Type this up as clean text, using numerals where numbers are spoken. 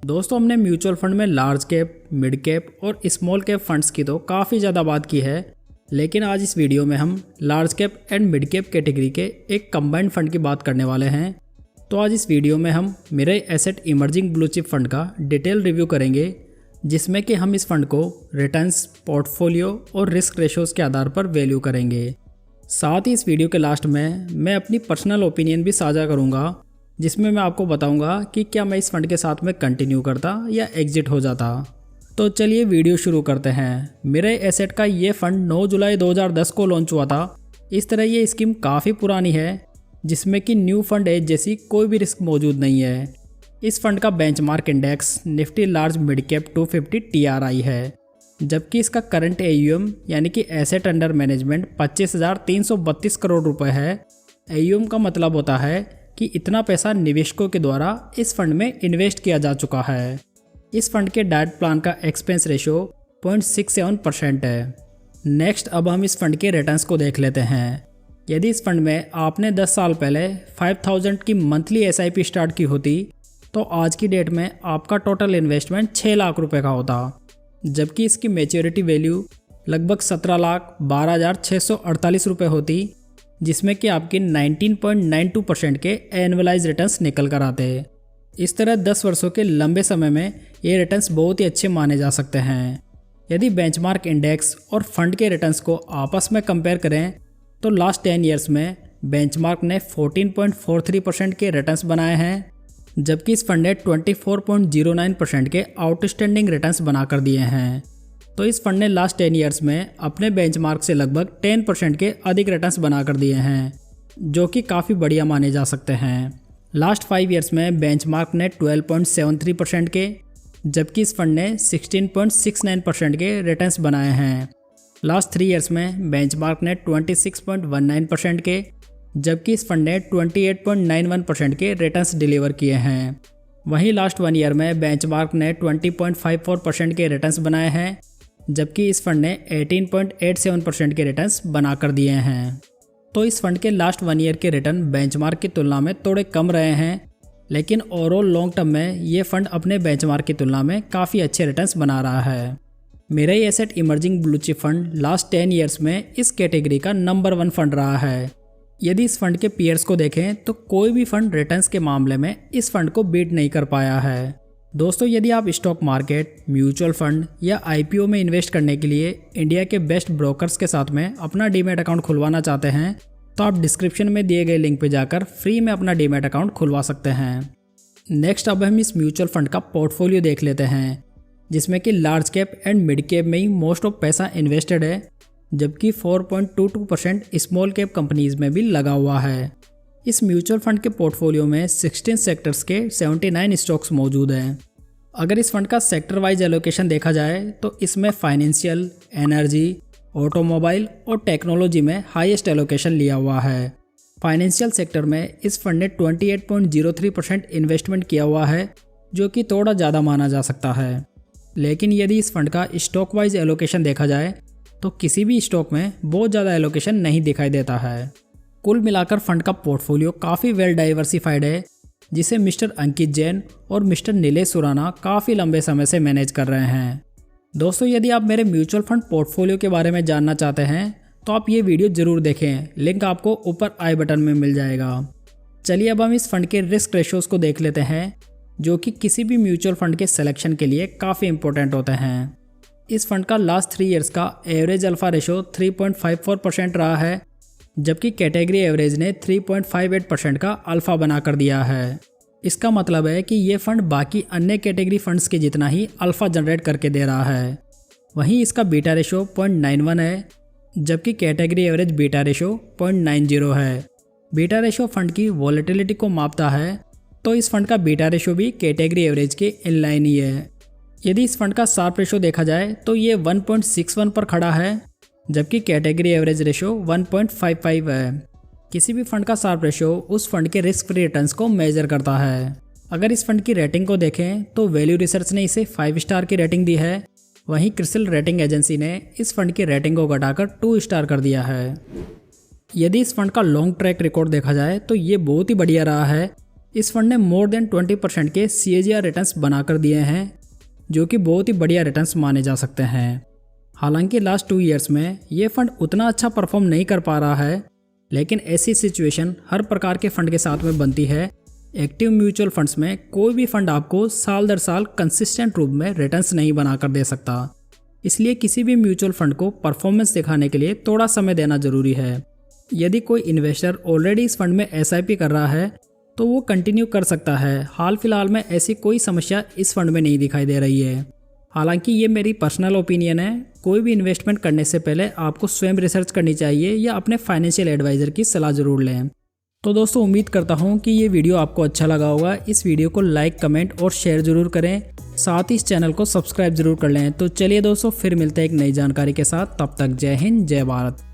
दोस्तों हमने mutual fund में लार्ज कैप, मिड कैप और स्मॉल कैप फंड्स की तो काफ़ी ज़्यादा बात की है, लेकिन आज इस वीडियो में हम large cap and mid cap category के एक कंबाइंड फंड की बात करने वाले हैं। तो आज इस वीडियो में हम mirror asset emerging blue chip fund का डिटेल रिव्यू करेंगे, जिसमें कि हम इस फंड को रिटर्न्स, पोर्टफोलियो और रिस्क रेशोज़ के आधार पर वैल्यू करेंगे। साथ ही इस वीडियो के लास्ट में मैं अपनी पर्सनल ओपिनियन भी साझा करूंगा, जिसमें मैं आपको बताऊंगा कि क्या मैं इस फंड के साथ में कंटिन्यू करता या एग्जिट हो जाता। तो चलिए वीडियो शुरू करते हैं। मिरर एसेट का ये फंड 9 जुलाई 2010 को लॉन्च हुआ था। इस तरह ये स्कीम काफ़ी पुरानी है, जिसमें कि न्यू फंड एज जैसी कोई भी रिस्क मौजूद नहीं है। इस फंड का benchmark index Nifty large mid cap 250 TRI है, जबकि इसका करंट AUM यानी कि एसेट अंडर मैनेजमेंट 25,332 करोड़ रुपए है। AUM का मतलब होता है कि इतना पैसा निवेशकों के द्वारा इस फंड में इन्वेस्ट किया जा चुका है। इस फंड के डाइट प्लान का एक्सपेंस रेशो 0.67% है। नेक्स्ट अब हम इस फंड के रिटर्न्स को देख लेते हैं। यदि इस फंड में आपने 10 साल पहले 5,000 की मंथली SIP स्टार्ट की होती, तो आज की डेट में आपका टोटल इन्वेस्टमेंट 6 लाख रुपए का होता, जबकि इसकी मैच्योरिटी वैल्यू लगभग 17,12,648 रुपये होती, जिसमें कि आपकी 19.92% के एनुअलाइज रिटर्न्स निकल कर आते हैं। इस तरह 10 वर्षों के लंबे समय में ये रिटर्न्स बहुत ही अच्छे माने जा सकते हैं। यदि बेंचमार्क इंडेक्स और फंड के रिटर्न्स को आपस में कंपेयर करें तो लास्ट 10 ईयर्स में बेंचमार्क ने 14.43% के रिटर्न्स बनाए हैं, जबकि इस फंड ने 24.09% के आउटस्टैंडिंग रिटर्न्स बनाकर दिए हैं। तो इस फंड ने लास्ट 10 ईयर्स में अपने बेंचमार्क से लगभग 10% के अधिक रिटर्न्स बनाकर दिए हैं, जो कि काफ़ी बढ़िया माने जा सकते हैं। लास्ट 5 ईयर्स में बेंचमार्क ने 12.73% के, जबकि इस फंड ने 16.69% के रिटर्न्स बनाए हैं। लास्ट 3 ईयर्स में बेंचमार्क ने 26.19% के, जबकि इस फंड ने 28.91% के रिटर्न्स डिलीवर किए हैं। वहीं लास्ट 1 ईयर में बेंचमार्क ने 20.54% के रिटर्न्स बनाए हैं, जबकि इस फंड ने 18.87% के रिटर्न्स बनाकर दिए हैं। तो इस फंड के लास्ट 1 ईयर के रिटर्न बेंचमार्क की तुलना में थोड़े कम रहे हैं, लेकिन ओवरऑल लॉन्ग टर्म में ये फंड अपने बेंचमार्क की तुलना में काफ़ी अच्छे रिटर्न्स बना रहा है। Mirror asset emerging blue chip fund last 10 years में इस कैटेगरी का नंबर 1 फंड रहा है। यदि इस फंड के पीयर्स को देखें तो कोई भी फंड रिटर्न्स के मामले में इस फंड को बीट नहीं कर पाया है। दोस्तों यदि आप स्टॉक मार्केट, म्यूचुअल फंड या IPO में इन्वेस्ट करने के लिए इंडिया के बेस्ट ब्रोकर्स के साथ में अपना डीमैट अकाउंट खुलवाना चाहते हैं, तो आप डिस्क्रिप्शन में दिए गए लिंक पर जाकर फ्री में अपना डीमैट अकाउंट खुलवा सकते हैं। नेक्स्ट अब हम इस म्यूचुअल फंड का पोर्टफोलियो देख लेते हैं, जिसमें कि large cap and mid cap में ही मोस्ट ऑफ पैसा इन्वेस्टेड है, जबकि 4.22% स्मॉल कैप कंपनीज में भी लगा हुआ है। इस म्यूचुअल फंड के पोर्टफोलियो में 16 सेक्टर्स के 79 स्टॉक्स मौजूद हैं। अगर इस फंड का सेक्टर वाइज एलोकेशन देखा जाए तो इसमें फाइनेंशियल, एनर्जी, ऑटोमोबाइल और टेक्नोलॉजी में हाईएस्ट एलोकेशन लिया हुआ है। फाइनेंशियल सेक्टर में इस फंड ने 28.03% इन्वेस्टमेंट किया हुआ है, जो कि थोड़ा ज़्यादा माना जा सकता है। लेकिन यदि इस फंड का स्टॉक वाइज एलोकेशन देखा जाए तो किसी भी स्टॉक में बहुत ज़्यादा एलोकेशन नहीं दिखाई देता है। कुल मिलाकर फंड का पोर्टफोलियो काफ़ी वेल डाइवर्सिफाइड है, जिसे मिस्टर अंकित जैन और मिस्टर नीलेश सुराना काफ़ी लंबे समय से मैनेज कर रहे हैं। दोस्तों यदि आप मेरे म्यूचुअल फंड पोर्टफोलियो के बारे में जानना चाहते हैं तो आप ये वीडियो ज़रूर देखें, लिंक आपको ऊपर आई बटन में मिल जाएगा। चलिए अब हम इस फंड के रिस्क रेशोज़ को देख लेते हैं, जो कि किसी भी म्यूचुअल फंड के सिलेक्शन के लिए काफ़ी इंपॉर्टेंट होते हैं। इस फंड का लास्ट 3 ईयर्स का एवरेज अल्फा रेशो 3.54% रहा है, जबकि कैटेगरी एवरेज ने 3.58% का अल्फा बनाकर दिया है। इसका मतलब है कि ये फंड बाकी अन्य कैटेगरी फंड्स के जितना ही अल्फा जनरेट करके दे रहा है। वहीं इसका बीटा रेशो 0.91 है, जबकि कैटेगरी एवरेज बीटा रेशो 0.90 है। बीटा रेशो फंड की वॉलेटिलिटी को मापता है, तो इस फंड का बीटा रेशो भी कैटेगरी एवरेज के इनलाइन ही है। यदि इस फंड का शार्प रेशो देखा जाए तो ये 1.61 पर खड़ा है, जबकि कैटेगरी एवरेज रेशो 1.55 है। किसी भी फंड का शार्प रेशो उस फंड के रिस्क फ्री रिटर्न्स को मेजर करता है। अगर इस फंड की रेटिंग को देखें तो वैल्यू रिसर्च ने इसे 5 स्टार की रेटिंग दी है, वहीं क्रिसिल रेटिंग एजेंसी ने इस फंड की रेटिंग को घटाकर 2 स्टार कर दिया है। यदि इस फंड का लॉन्ग ट्रैक रिकॉर्ड देखा जाए तो ये बहुत ही बढ़िया रहा है। इस फंड ने मोर देन 20% के CAGR रिटर्न्स बनाकर दिए हैं, जो कि बहुत ही बढ़िया रिटर्न्स माने जा सकते हैं। हालांकि लास्ट 2 ईयर्स में ये फंड उतना अच्छा परफॉर्म नहीं कर पा रहा है, लेकिन ऐसी सिचुएशन हर प्रकार के फंड के साथ में बनती है। एक्टिव म्यूचुअल फंड्स में कोई भी फंड आपको साल दर साल कंसिस्टेंट रूप में रिटर्न्स नहीं बनाकर दे सकता, इसलिए किसी भी म्यूचुअल फंड को परफॉर्मेंस दिखाने के लिए थोड़ा समय देना जरूरी है। यदि कोई इन्वेस्टर ऑलरेडी इस फंड में SIP कर रहा है तो वो कंटिन्यू कर सकता है। हाल फिलहाल में ऐसी कोई समस्या इस फंड में नहीं दिखाई दे रही है। हालांकि ये मेरी पर्सनल ओपिनियन है, कोई भी इन्वेस्टमेंट करने से पहले आपको स्वयं रिसर्च करनी चाहिए या अपने फाइनेंशियल एडवाइज़र की सलाह ज़रूर लें। तो दोस्तों उम्मीद करता हूँ कि ये वीडियो आपको अच्छा लगा होगा। इस वीडियो को लाइक, कमेंट और शेयर ज़रूर करें, साथ ही इस चैनल को सब्सक्राइब ज़रूर कर लें। तो चलिए दोस्तों, फिर मिलते हैं एक नई जानकारी के साथ। तब तक जय हिंद, जय भारत।